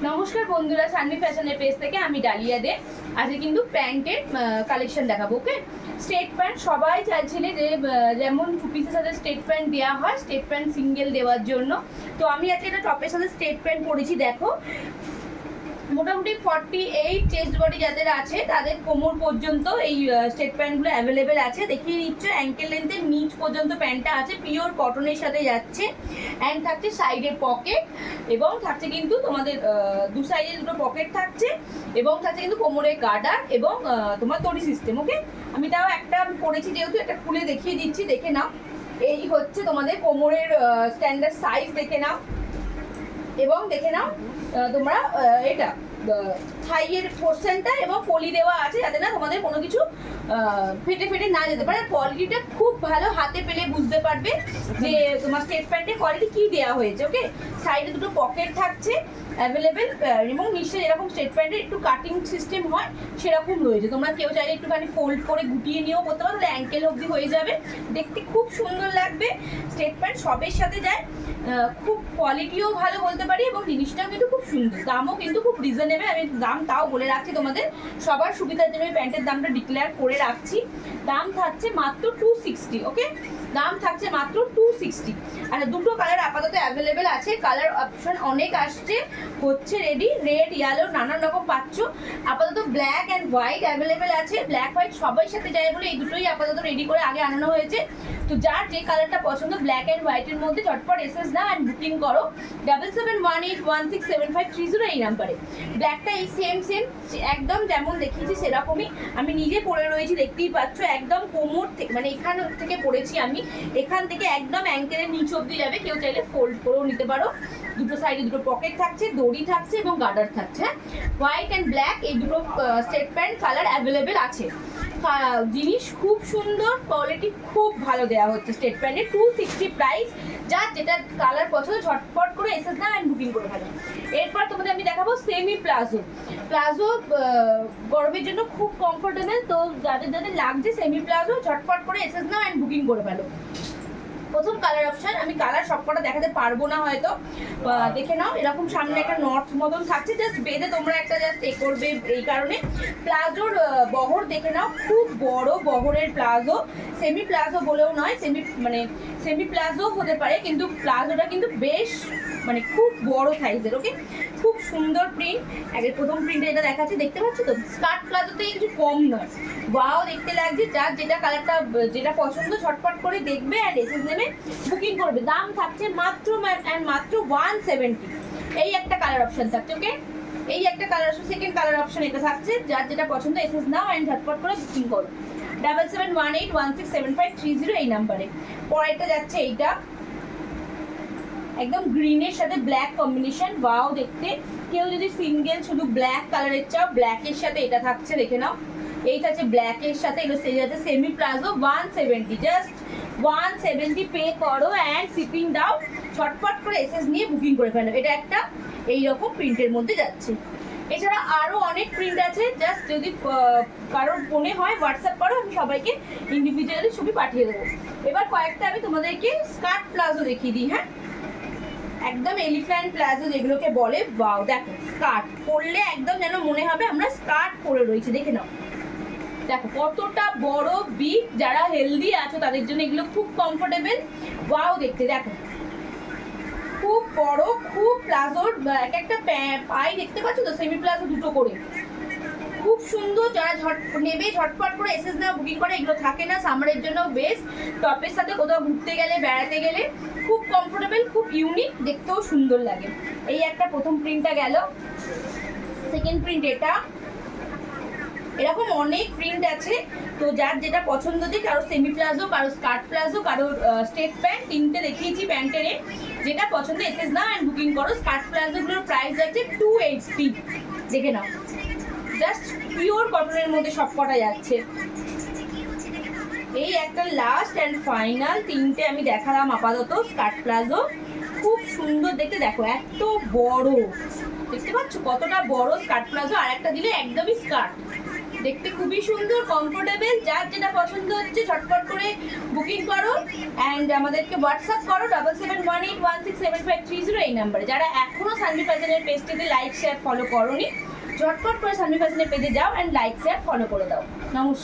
নমস্কার বন্ধুরা, সান্নি ফ্যাশনের পেজ থেকে আমি ডালিয়া দে। আজকে কিন্তু প্যান্টের কালেকশন দেখাবো। ওকে, স্টেট প্যান্ট সবাই চাইছিলে যে যেমন টু পিসের সাথে স্টেট প্যান্ট দেওয়া হয়, স্টেট প্যান্ট সিঙ্গেল দেওয়ার জন্য। তো আমি আজকে একটা টপের সাথে স্টেট প্যান্ট পরেছি। দেখো, মোটামুটি 48 চেস্ট বডি যাদের আছে তাদের কোমর পর্যন্ত এই স্টেট প্যান্টগুলো অ্যাভেলেবেল আছে। দেখিয়ে নিচ্ছ, অ্যাঙ্কেল লেন্থের নিচ পর্যন্ত প্যান্টটা আছে, পিওর কটনের সাথে যাচ্ছে। অ্যান্ড থাকছে সাইডে পকেট, এবং থাকছে কিন্তু তোমাদের দু সাইডে দুটো পকেট থাকছে, এবং থাকছে কিন্তু কোমরে গার্ডার এবং তোমার দড়ি সিস্টেম। ওকে, আমি তাও একটা পরেছি যেহেতু, একটা খুলে দেখিয়ে দিচ্ছি, দেখে নাও। এই হচ্ছে তোমাদের কোমরের স্ট্যান্ডার্ড সাইজ, দেখে নাও। এবং দেখে নাও তোমরা এটা থাইয়ের পোর্শনটা এবং পলি দেওয়া আছে যাতে না তোমাদের কোনো কিছু ফেটে ফেটে না যেতে পারে। কোয়ালিটিটা খুব ভালো, হাতে পেলে বুঝতে পারবে যে তোমার স্টেট প্যান্টের কোয়ালিটি কি দেওয়া হয়েছে। ওকে, সাইডে দুটো পকেট থাকছে অ্যাভেলেবেল, এবং নিশ্চয়ই এরকম স্টেট প্যান্টের একটু কাটিং সিস্টেম হয় সেরকম রয়েছে। তোমরা কেউ চাইলে একটুখানি ফোল্ড করে গুটিয়ে নিয়েও করতে পারো, তাহলে অ্যাঙ্কেল অবধি হয়ে যাবে, দেখতে খুব সুন্দর লাগবে। স্টেট প্যান্ট সবের সাথে যায়, খুব কোয়ালিটিও ভালো বলতে পারি, এবং জিনিসটাও কিন্তু খুব সুন্দর, দামও কিন্তু খুব রিজনেবল। আমি দাম তাও বলে রাখছি তোমাদের সবার সুবিধার জন্য, আমি প্যান্টের দামটা ডিক্লেয়ার করে রাখছি। দাম থাকছে মাত্র 260। ওকে, দাম থাকছে মাত্র 260। আর দুটো কালার আপাতত অ্যাভেলেবেল আছে, কালার অপশন অনেক আসছে, হচ্ছে রেডি, রেড ইয়েলো নানান রকম পাচ্ছ। আপাতত ব্ল্যাক অ্যান্ড হোয়াইট অ্যাভেলেবেল আছে, ব্ল্যাক হোয়াইট সবাই সাথে যায় বলে এই দুটোই আপাতত রেডি করে আগে আনানো হয়েছে। তো যার যে কালারটা পছন্দ ব্ল্যাক অ্যান্ড হোয়াইটের মধ্যে ঝটপট এসএস নাও অ্যান্ড বুকিং করো 7718167530 এই নাম্বারে। ব্ল্যাকটা এই সেম একদম যেমন দেখিয়েছি সেরকমই আমি নিজে পরে রয়েছি, দেখতেই পাচ্ছ। একদম কোমর থেকে, মানে এখান থেকে পরেছি আমি, এখান থেকে একদম অ্যাঙ্কেলের নিচ অব্দি যাবে, কেউ চাইলে ফোল্ড করেও নিতে পারো। দুটো সাইডে দুটো পকেট থাকছে, দড়ি থাকছে এবং গার্ডার থাকছে। হোয়াইট অ্যান্ড ব্ল্যাক এই দুটো স্টেট প্যান্ট কালার অ্যাভেলেবেল আছে। জিনিস খুব সুন্দর, কোয়ালিটি খুব ভালো দেওয়া হচ্ছে স্টেট প্যান্টে। 260 প্রাইস। যার যেটা কালার পছন্দ ঝটপট করে এসএস নাও অ্যান্ড বুকিং করে ফেলো। এরপর তোমাদের আমি দেখাবো সেমি প্লাজো। প্লাজো গরমের জন্য খুব কমফোর্টেবল, তো যাদের যাদের লাগছে সেমি প্লাজো ঝটপট করে এসএস নাও অ্যান্ড বুকিং করে ফেলো। প্রথম কালার অপশন, আমি কালার সবকটা দেখাতে পারবো না হয়তো, দেখে নাও। এরকম সামনে একটা নট মতন থাকছে, জাস্ট বেঁধে তোমরা একটা জাস্ট এ করবে এই কারণে। প্লাজোর বহর দেখে নাও, খুব বড় বহরের প্লাজো, সেমি প্লাজো বলেও নয়, সেমি প্লাজো হতে পারে, কিন্তু প্লাজোটা কিন্তু বেশ মানে খুব বড় সাইজের। ওকে, খুব সুন্দর প্রিন্ট। আগের প্রথম প্রিন্টে যেটা দেখাচ্ছি দেখতে পাচ্ছ তো, স্কার্ট প্লাজোতে কিছু কম নয়, ওয়াও দেখতে লাগছে। যার যেটা কালারটা যেটা পছন্দ ঝটপট করে দেখবে অ্যান্ড এসএস নেবে, বুকিং করবে। দাম থাকছে মাত্র 170। এই একটা কালার অপশন থাকছে। ওকে, এই একটা colour option, second colour option এটা থাকছে। যার যেটা পছন্দ এসএস নাও অ্যান্ড ঝটপট করে বুকিং করো 7718167530 এই নাম্বারে। পরেরটা যাচ্ছে এইটা, একদম গ্রিনের সাথে ব্ল্যাক কম্বিনেশন, ওয়াও দেখতে। কেউ যদি সিঙ্গেল শুধু ব্ল্যাক কালারের চাও, ব্ল্যাকের সাথে এটা থাকছে, দেখে নাও। এই থাকছে ব্ল্যাকের সাথে, এগুলো যাচ্ছে সেমি প্লাজো 170, জাস্ট 170 পে করো অ্যান্ড শিপিং দাও, ছটফট করে এসএস নিয়ে বুকিং করে ফেলো। এটা একটা এইরকম প্রিন্টের মধ্যে যাচ্ছে। এছাড়া আরও অনেক প্রিন্ট আছে, জাস্ট যদি কারোর মনে হয় হোয়াটসঅ্যাপ করো, আমি সবাইকে ইন্ডিভিজুয়ালি ছবি পাঠিয়ে দেবো। এবার কয়েকটা আমি তোমাদেরকে স্কার্ট প্লাজো দেখিয়ে দিই। হ্যাঁ, একদম এলিফ্যান্ট প্লাজো যেগুলোকে বলে, ওয়াও দেখো, স্কার্ট পরলে একদম যেন মনে হবে আমরা স্কার্ট পরে রয়েছে, দেখে নাও। দেখো কতটা বড় বিগ, যারা হেলদি আছো তাদের জন্য এগুলো খুব কমফোর্টেবল, ওয়াও দেখতে। দেখো খুব বড়, খুব প্লাজোর এক একটা পাই দেখতে পাচ্ছ তো, সেমি প্লাজো দুটো করে, খুব সুন্দর। যারা নেবে ঝটপট করে এসএস নাও, বুকিং করে। এগুলো থাকে না, সামারের জন্য বেস্ট, টপের সাথে কোথাও ঘুরতে গেলে বেড়াতে গেলে খুব কমফোর্টেবল, খুব ইউনিক, দেখতেও সুন্দর লাগে। এই একটা প্রথম প্রিন্টটা গেল। সেকেন্ড প্রিন্ট এটা, এরকম অনেক প্রিন্ট আছে। তো যার যেটা পছন্দ, যে কারো সেমি প্লাজো, কারো স্কার্ট প্লাজো, কারো স্টেট প্যান্ট, তিনটে দেখিয়েছি প্যান্টের। যেটা পছন্দ এসএস নাও অ্যান্ড বুকিং করো। স্কার্ট প্লাজোগুলোর প্রাইস আছে 280, দেখে নাও। জাস্ট পিওর কটনের মধ্যে সব কটা যাচ্ছে। এই একটা লাস্ট অ্যান্ড ফাইনাল, তিনটে আমি দেখালাম আপাতত। স্কার্ট প্লাজো খুব সুন্দর দেখতে, দেখো এত বড়, দেখতে পাচ্ছ কতটা বড় স্কার্ট প্লাজো। আর একটা দিলে একদমই স্কার্ট, দেখতে খুবই সুন্দর, কমফোর্টেবল, যার যেটা পছন্দ হচ্ছে ঝটপট করে বুকিং করো অ্যান্ড আমাদেরকে হোয়াটসঅ্যাপ করো 7718167530 এই নাম্বারে। যারা এখনো সানভি ফ্যাশনের পেজটিতে লাইক শেয়ার ফলো করোনি, ঝটপট করে সানভি ফ্যাশনের পেজে যাও অ্যান্ড লাইক শেয়ার ফলো করে দাও। নমস্কার।